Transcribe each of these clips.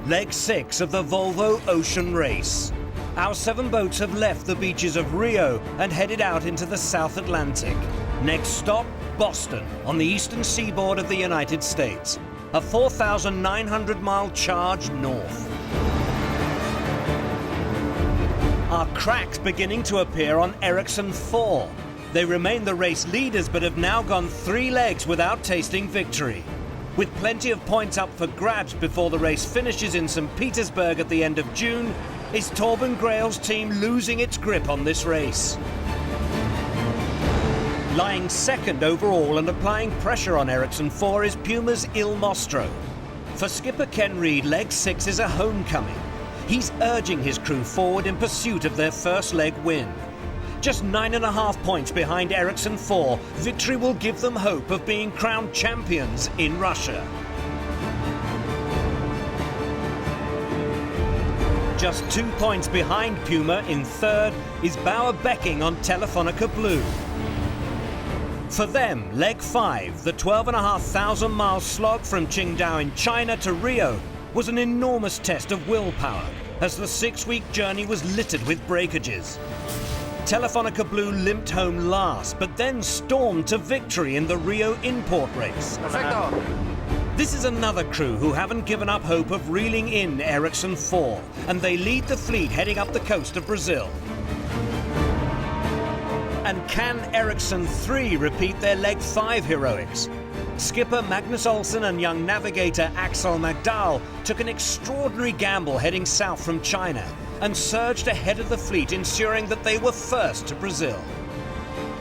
Leg 6 of the Volvo Ocean Race. Our 7 boats have left the beaches of Rio and headed out into the South Atlantic. Next stop, Boston, on the eastern seaboard of the United States. A 4,900-mile charge north. Are cracks beginning to appear on Ericsson 4? They remain the race leaders but have now gone 3 legs without tasting victory. With plenty of points up for grabs before the race finishes in St. Petersburg at the end of June, is Torben Grail's team losing its grip on this race? Lying second overall and applying pressure on Ericsson 4 is Puma's Il Mostro. For skipper Ken Reid, leg 6 is a homecoming. He's urging his crew forward in pursuit of their first leg win. Just 9.5 points behind Ericsson 4, victory will give them hope of being crowned champions in Russia. Just 2 points behind Puma in third is Bauer Becking on Telefonica Blue. For them, leg 5, the 12,500-mile slog from Qingdao in China to Rio, was an enormous test of willpower, as the 6-week journey was littered with breakages. Telefonica Blue limped home last, but then stormed to victory in the Rio import race. Perfecto. This is another crew who haven't given up hope of reeling in Ericsson 4, and they lead the fleet heading up the coast of Brazil. And can Ericsson 3 repeat their leg 5 heroics? Skipper Magnus Olsson and young navigator Axel Magdal took an extraordinary gamble heading south from China and surged ahead of the fleet, ensuring that they were first to Brazil.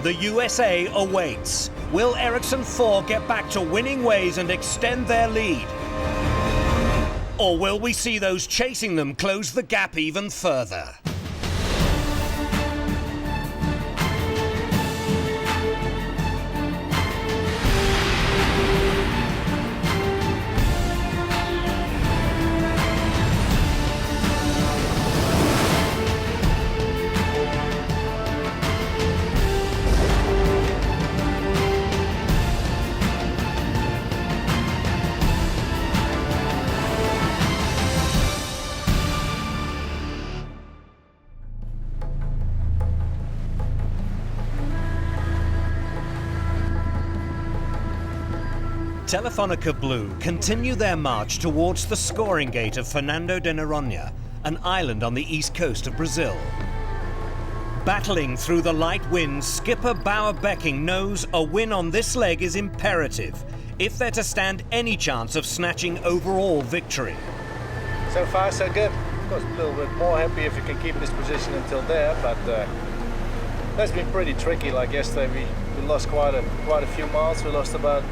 The USA awaits. Will Ericsson 4 get back to winning ways and extend their lead? Or will we see those chasing them close the gap even further? Telefonica Blue continue their march towards the scoring gate of Fernando de Noronha, an island on the east coast of Brazil. Battling through the light winds, skipper Bauer Becking knows a win on this leg is imperative if they're to stand any chance of snatching overall victory. So far so good. Of course, a little bit more happy if you can keep this position until there, but that's been pretty tricky. Like yesterday, we lost quite a few miles. We lost about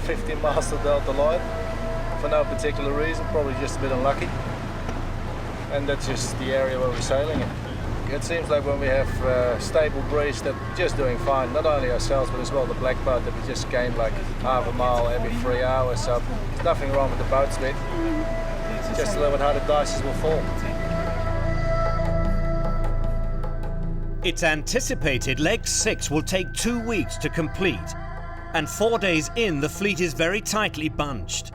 15 miles to Delta Lloyd for no particular reason, probably just a bit unlucky. And that's just the area where we're sailing in. It seems like when we have stable breeze, that we're just doing fine. Not only ourselves, but as well the black boat that we just gained like half a mile every 3 hours. So there's nothing wrong with the boat speed. Just a little bit how the dices will fall. It's anticipated leg 6 will take 2 weeks to complete, and 4 days in the fleet is very tightly bunched.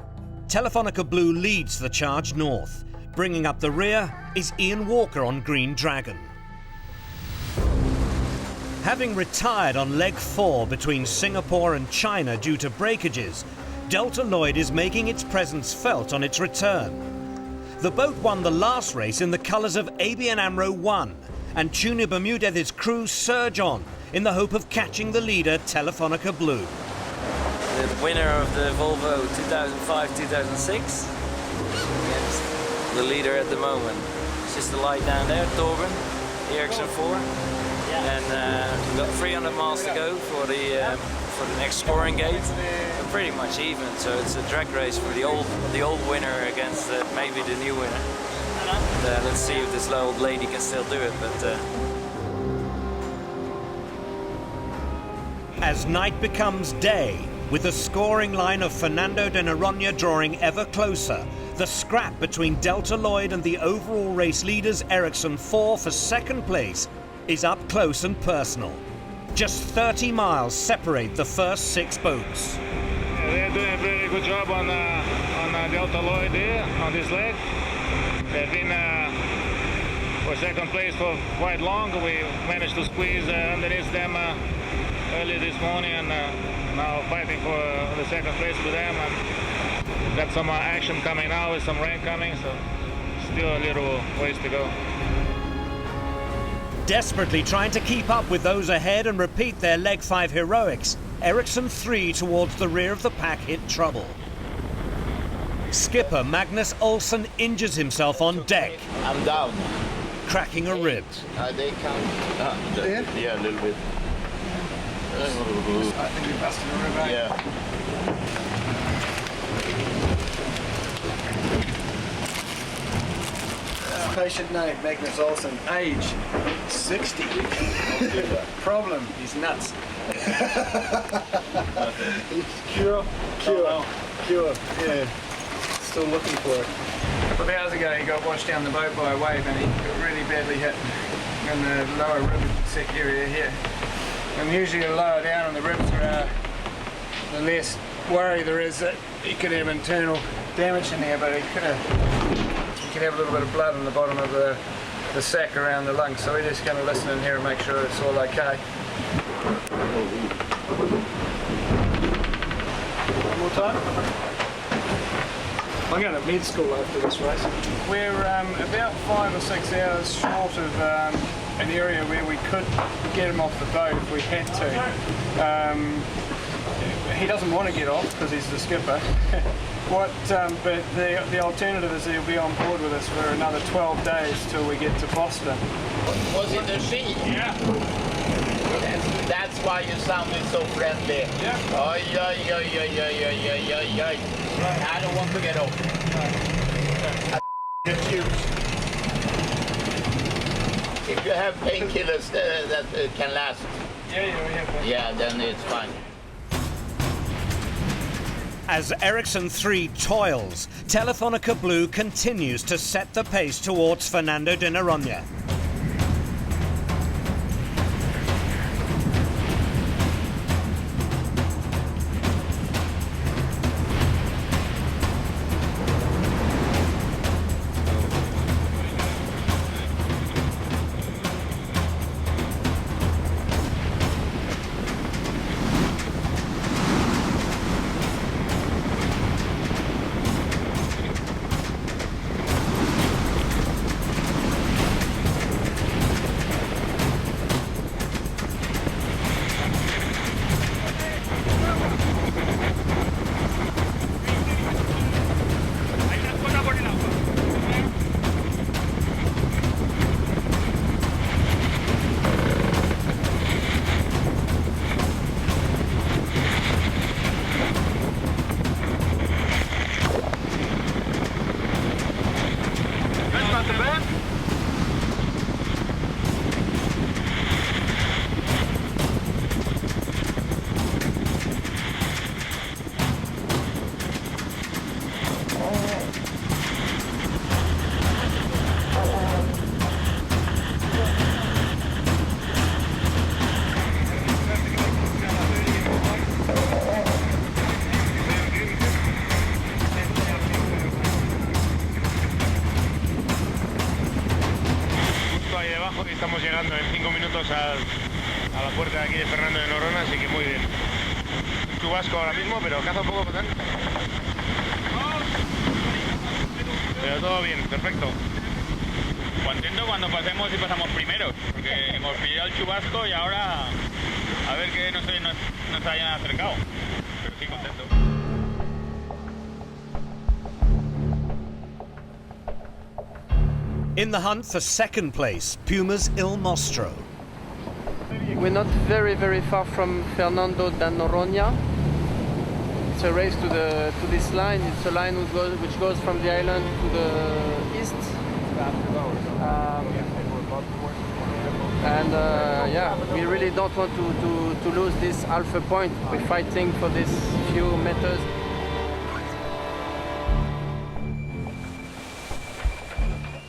Telefonica Blue leads the charge north. Bringing up the rear is Ian Walker on Green Dragon. Having retired on leg 4 between Singapore and China due to breakages, Delta Lloyd is making its presence felt on its return. The boat won the last race in the colours of ABN AMRO 1, and Tuna Bermudez's crew surge on in the hope of catching the leader, Telefonica Blue. The winner of the Volvo 2005-2006 against the leader at the moment. It's just the light down there, Torben, Ericsson 4. And we've got 300 miles to go for the next scoring gate. We're pretty much even, so it's a drag race for the old winner against maybe the new winner. And, let's see if this old lady can still do it. But as night becomes day, with the scoring line of Fernando de Noronha drawing ever closer, the scrap between Delta Lloyd and the overall race leaders Ericsson 4 for second place is up close and personal. Just 30 miles separate the first 6 boats. They're doing a very good job on Delta Lloyd here, on this leg. They've been for second place for quite long. We managed to squeeze underneath them early this morning, and now fighting for the second place with them. And got some action coming now with some rain coming, so still a little ways to go. Desperately trying to keep up with those ahead and repeat their leg 5 heroics, Ericsson 3 towards the rear of the pack hit trouble. Skipper Magnus Olsson injures himself on deck. I'm down. Cracking a rib. They count. Yeah, a little bit. I think we busted a rib out. Yeah. Patient name, Magnus Olsson. Age, 60. Problem, he's nuts. Cure, yeah. Still looking for it. A couple of hours ago he got washed down the boat by a wave and he got really badly hit in the lower rib set area here. And usually the lower down on the ribs are the less worry there is that he could have internal damage in there, but he could have a little bit of blood on the bottom of the sac around the lungs, so we're just going to listen in here and make sure it's all okay. One more time. I'm going to med school after this race. We're about 5 or 6 hours short of an area where we could get him off the boat if we had to. He doesn't want to get off because he's the skipper. But the alternative is he'll be on board with us for another 12 days till we get to Boston. Was it the sheet? Yeah. That's why you sounded so friendly. Yeah. Oi. I don't want to get off. Confused. If you have painkillers that can last. Yeah, we have that. Yeah, then it's fine. As Ericsson 3 toils, Telefonica Blue continues to set the pace towards Fernando de Noronha. Estamos llegando en 5 minutos a la puerta de aquí de Fernando de Noronha, así que muy bien. Un chubasco ahora mismo, pero caza un poco potente. Pero todo bien, perfecto. Contento cuando pasemos y pasamos primeros, porque hemos pillado el chubasco y ahora a ver que no se hayan acercado. Pero sí, contento. In the hunt for second place, Puma's Il Mostro. We're not very far from Fernando de Noronha. It's a race to this line. It's a line which goes from the island to the east. Yeah, we really don't want to lose this alpha point. We're fighting for this few meters.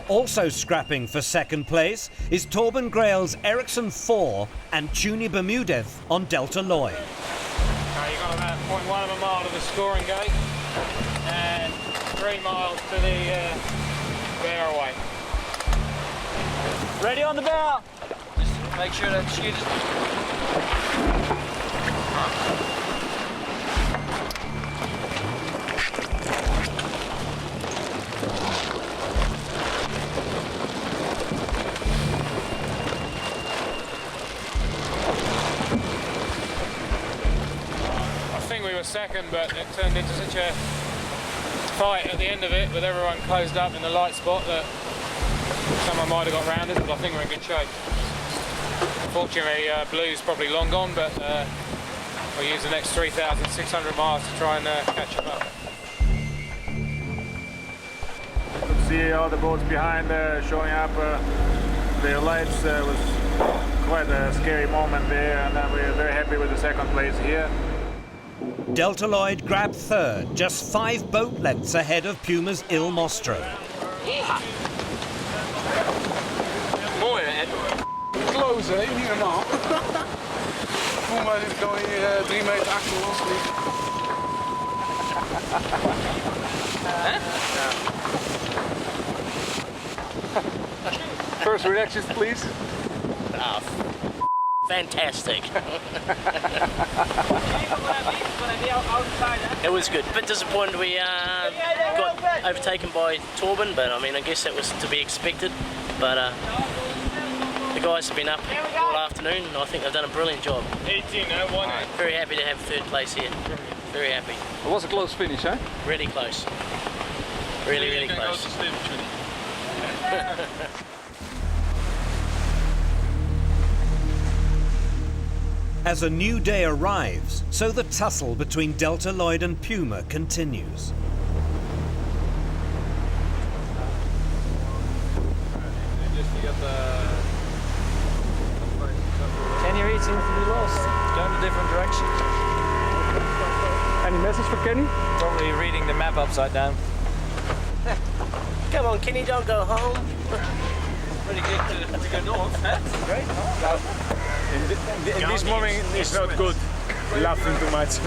Also scrapping for second place is Torben Grael's Ericsson 4 and Tuni Bermudev on Delta Lloyd. You got about 0.1 of a mile to the scoring gate and 3 miles to the bear away. Ready on the bow. Just make sure that sheet is... I think we were second, but it turned into such a fight at the end of it with everyone closed up in the light spot that someone might have got rounded, but I think we're in good shape. Unfortunately, Blue's probably long gone, but we'll use the next 3,600 miles to try and catch him up. You could see all the boats behind showing up their lights. Was quite a scary moment there, and we're very happy with the second place here. Delta Lloyd grabbed third, just 5 boat lengths ahead of Puma's Il Mostro. Mooi, Ed. Close, hè? Niet normaal. Puma is going 3 meter achter ons. First reactions, please. Fantastic. It was good. A bit disappointed we got overtaken by Torben, but I mean, I guess that was to be expected. But the guys have been up all afternoon, and I think they've done a brilliant job. 18:01. Very happy to have third place here. Very happy. It was a close finish, hè? Really close. Really, really close. As a new day arrives, so the tussle between Delta Lloyd and Puma continues. Kenny Reed seems to be lost. Going a different direction. Any message for Kenny? Probably reading the map upside down. Come on, Kenny, don't go home. Pretty good to go north, huh? Great. In this moment, it's not good. Laughing too much.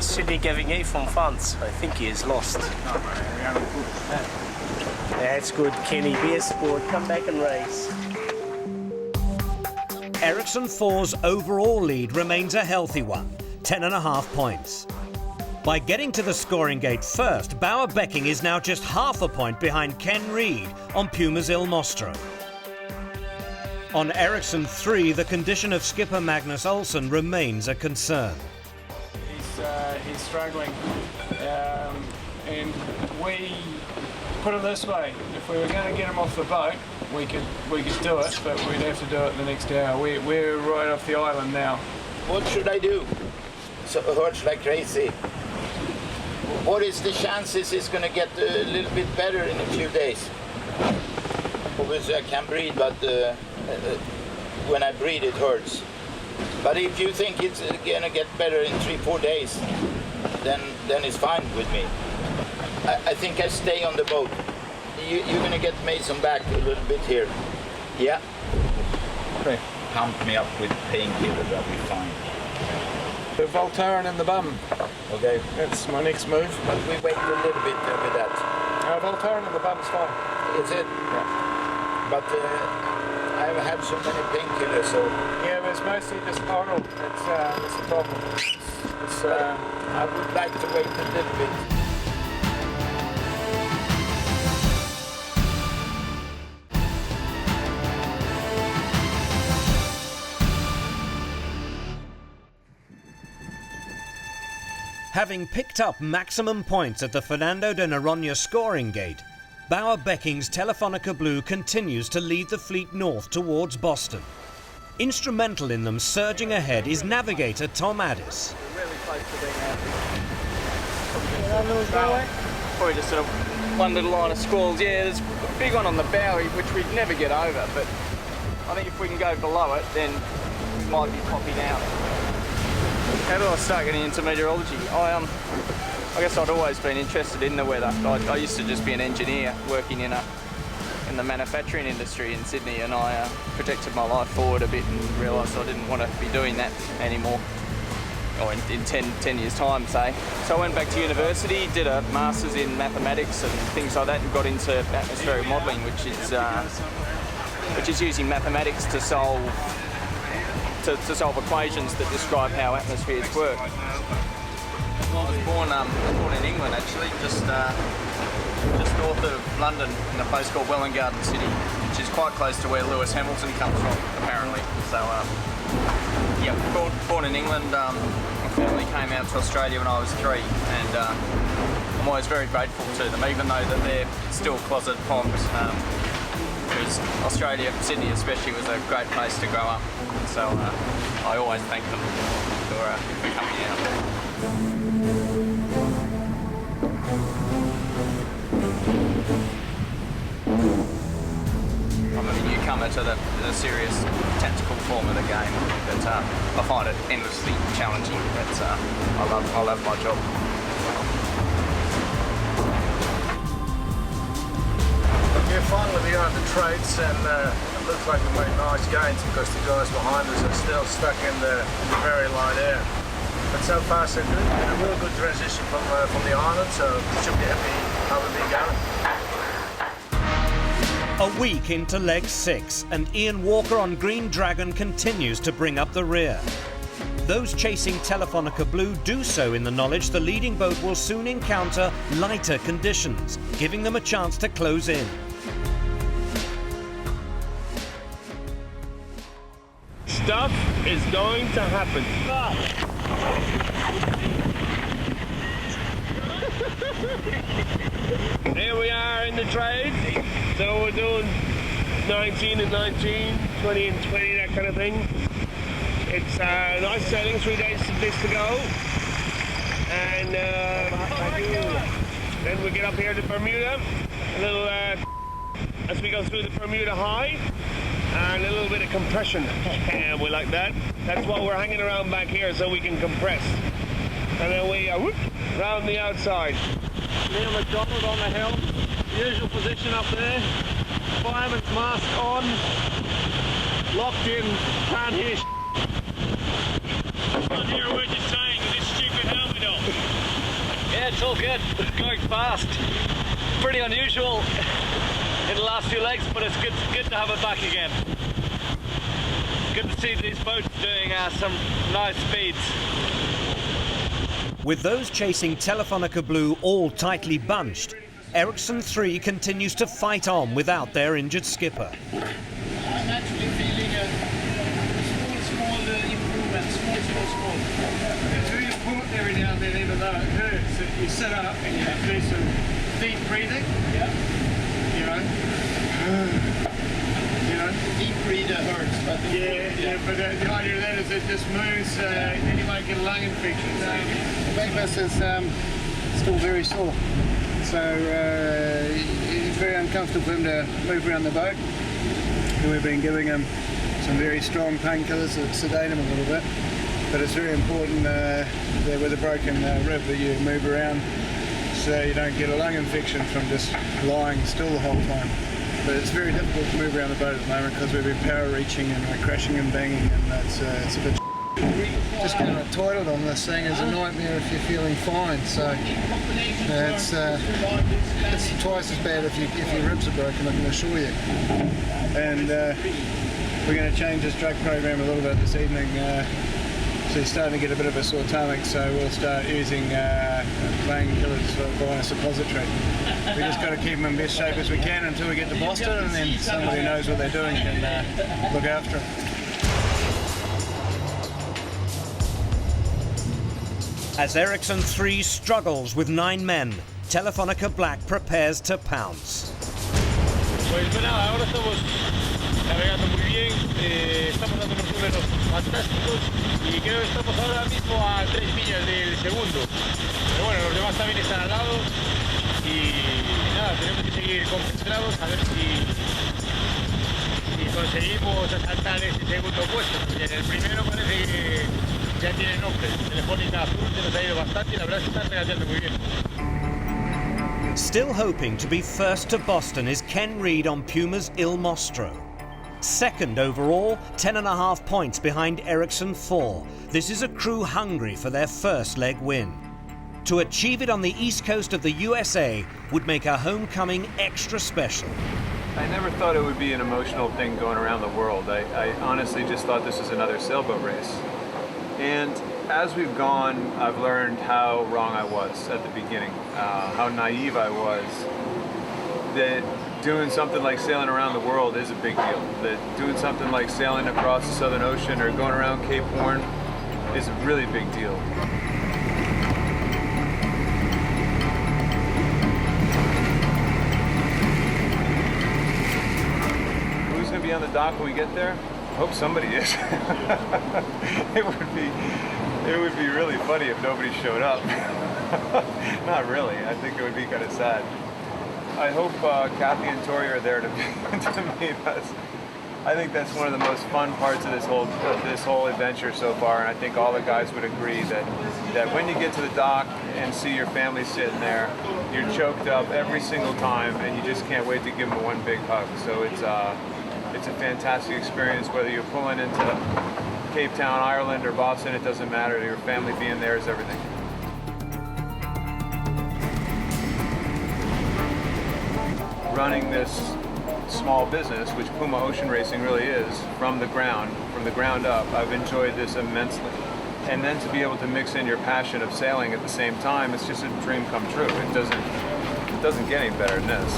Sydney Gavigny from France. I think he is lost. That's good, Kenny. Be a sport. Come back and race. Ericsson 4's overall lead remains a healthy one, 10.5 points. By getting to the scoring gate first, Bauer Becking is now just half a point behind Ken Reid on Puma's Il Mostro. On Ericsson 3, the condition of skipper Magnus Olsson remains a concern. He's struggling, and we put it this way: if we were going to get him off the boat, we could do it, but we'd have to do it the next hour. We're right off the island now. What should I do? So it hurts like crazy. What is the chances it's going to get a little bit better in a few days? Obviously I can breathe, but when I breathe it hurts. But if you think it's going to get better in 3-4 days, then it's fine with me. I think I stay on the boat. You're going to get Mason back a little bit here. Yeah. Okay. Pump me up with painkillers, I'll be fine. The Voltaren in the bum. Okay. That's my next move. But we wait a little bit with that. Voltaren in the bum is fine. Is it? Yeah. But I've had so many painkillers, so... Yeah, but it's mostly just oral. That's the problem. I would like to wait a little bit. Having picked up maximum points at the Fernando de Noronha scoring gate, Bauer Becking's Telefonica Blue continues to lead the fleet north towards Boston. Instrumental in them surging ahead is navigator Tom Addis. Really close to being happy. Probably just sort of one little line of squalls. Yeah, there's a big one on the bow which we'd never get over, but I think if we can go below it, then we might be popping out. How did I start getting into meteorology? I guess I'd always been interested in the weather. I used to just be an engineer working in the manufacturing industry in Sydney, and I projected my life forward a bit and realised I didn't want to be doing that anymore. or in 10 years' time, say. So I went back to university, did a master's in mathematics and things like that, and got into atmospheric modelling, which is using mathematics to solve equations that describe how atmospheres work. Well, I was born in England, actually, just north of London, in a place called Welwyn Garden City, which is quite close to where Lewis Hamilton comes from, apparently. So, yeah, born in England. My family came out to Australia when I was 3, and I'm always very grateful to them, even though that they're still closet Pogs. Because Australia, Sydney especially, was a great place to grow up. So I always thank them for coming out. I'm a newcomer to the serious tactical form of the game, but I find it endlessly challenging. But I love my job. Yeah, finally we got the traits, and it looks like we made nice gains because the guys behind us are still stuck in the very light air. But so far so good, and a real good transition from the island, so we should be happy how we've been going. A week into leg 6, and Ian Walker on Green Dragon continues to bring up the rear. Those chasing Telefonica Blue do so in the knowledge the leading boat will soon encounter lighter conditions, giving them a chance to close in. Stuff is going to happen. Here we are in the trade. So we're doing 19 and 19, 20 and 20, that kind of thing. It's nice sailing, 3 days to go. And then we get up here to Bermuda, a little as we go through the Bermuda High, and a little bit of compression. We like that. That's why we're hanging around back here, so we can compress. And then we whoop, round the outside. Neil McDonald on the helm, usual position up there. Fireman's mask on, locked in, can't hear Can't hear what you're saying with this stupid helmet on. Yeah, it's all good. Going fast. Pretty unusual in the last few legs, but it's good to have it back again. Good to see these boats doing some nice speeds. With those chasing Telefonica Blue all tightly bunched, Ericsson 3 continues to fight on without their injured skipper. I'm actually feeling a small improvement, small. It's really important every now and then, even though it hurts. If you sit up and you do some deep breathing, deep breather hurts. But but the idea of that is it just moves, and you might get a lung infection. Magnus is still very sore, so it's very uncomfortable for him to move around the boat. And we've been giving him some very strong painkillers that sedate him a little bit, but it's very important that with a broken rib that you move around so you don't get a lung infection from just lying still the whole time. But it's very difficult to move around the boat at the moment because we've been power reaching and we're crashing and banging, and it's a bit just going to the toilet on this thing is a nightmare if you're feeling fine. So it's twice as bad if your ribs are broken, I can assure you. And we're going to change this drug program a little bit this evening. So he's starting to get a bit of a sore stomach, so we'll start using painkillers via suppository. We just got to keep him in best shape as we can until we get to Boston, and then somebody who knows what they're doing can look after him. As Ericsson 3 struggles with 9 men, Telefonica Black prepares to pounce. Pues nada, ahora estamos navegando muy bien, estamos dando unos números fantásticos y creo que estamos ahora mismo a 3 millas del segundo. Pero bueno, los demás también están al lado y nada, tenemos que seguir concentrados a ver si conseguimos asaltar ese segundo puesto. Y en el primero parece que ya tiene nombre, Telefónica Azul, se nos ha ido bastante y la verdad es que están regateando muy bien. Still hoping to be first to Boston is Ken Reid on Puma's Il Mostro. Second overall, 10.5 points behind Ericsson 4. This is a crew hungry for their first leg win. To achieve it on the east coast of the USA would make our homecoming extra special. I never thought it would be an emotional thing going around the world. I honestly just thought this was another sailboat race. And as we've gone, I've learned how wrong I was at the beginning, how naive I was, that doing something like sailing around the world is a big deal, that doing something like sailing across the Southern Ocean or going around Cape Horn is a really big deal. Who's going to be on the dock when we get there? I hope somebody is. It would be really funny if nobody showed up. Not really. I think it would be kind of sad. I hope Kathy and Tori are there to meet us. I think that's one of the most fun parts of this whole adventure so far, and I think all the guys would agree that when you get to the dock and see your family sitting there, you're choked up every single time, and you just can't wait to give them one big hug. So it's a fantastic experience, whether you're pulling into Cape Town, Ireland, or Boston. It doesn't matter. Your family being there is everything. Running this small business, which Puma Ocean Racing really is, from the ground up, I've enjoyed this immensely. And then to be able to mix in your passion of sailing at the same time, it's just a dream come true. It doesn't get any better than this.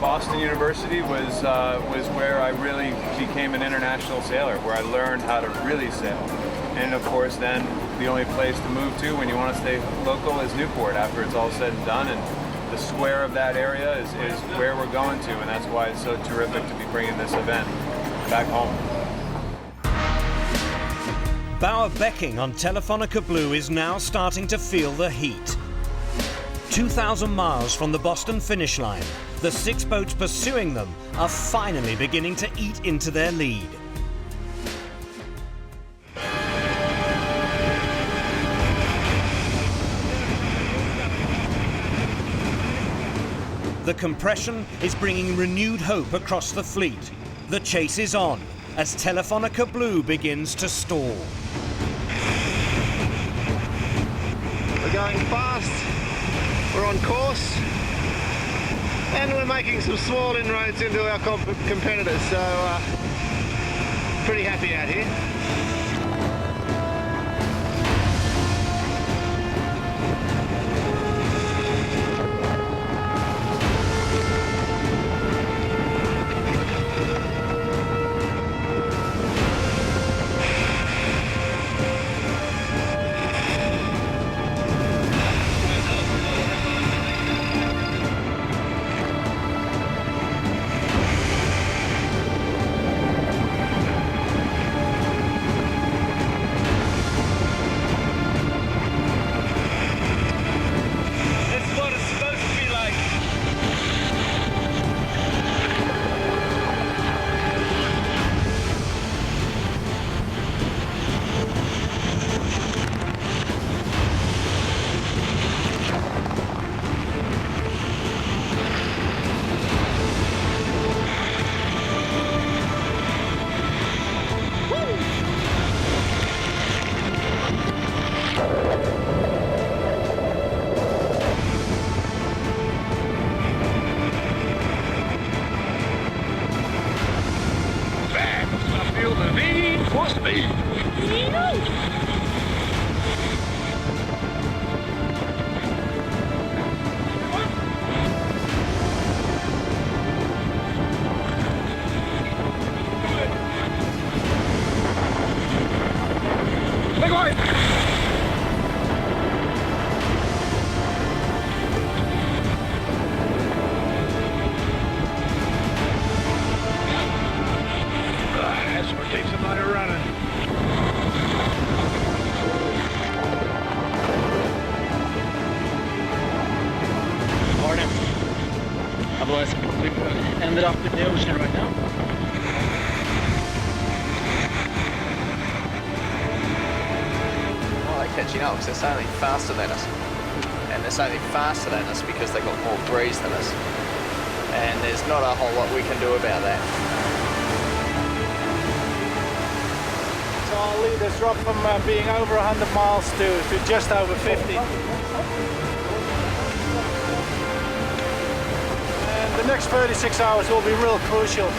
Boston University was where I really became an international sailor, where I learned how to really sail. And of course, then the only place to move to when you want to stay local is Newport after it's all said and done. And the square of that area is where we're going to, and that's why it's so terrific to be bringing this event back home. Bower Becking on Telefonica Blue is now starting to feel the heat. 2,000 miles from the Boston finish line, the 6 boats pursuing them are finally beginning to eat into their lead. The compression is bringing renewed hope across the fleet. The chase is on as Telefonica Blue begins to stall. We're going fast, we're on course, and we're making some small inroads into our competitors, so pretty happy out here. Otherwise, we've ended up in the ocean right now. Well, they're catching up because they're sailing faster than us. And they're sailing faster than us because they've got more breeze than us. and there's not a whole lot we can do about that. So our leaders dropped from being over 100 miles to just over 50. And the next 36 hours will be real crucial.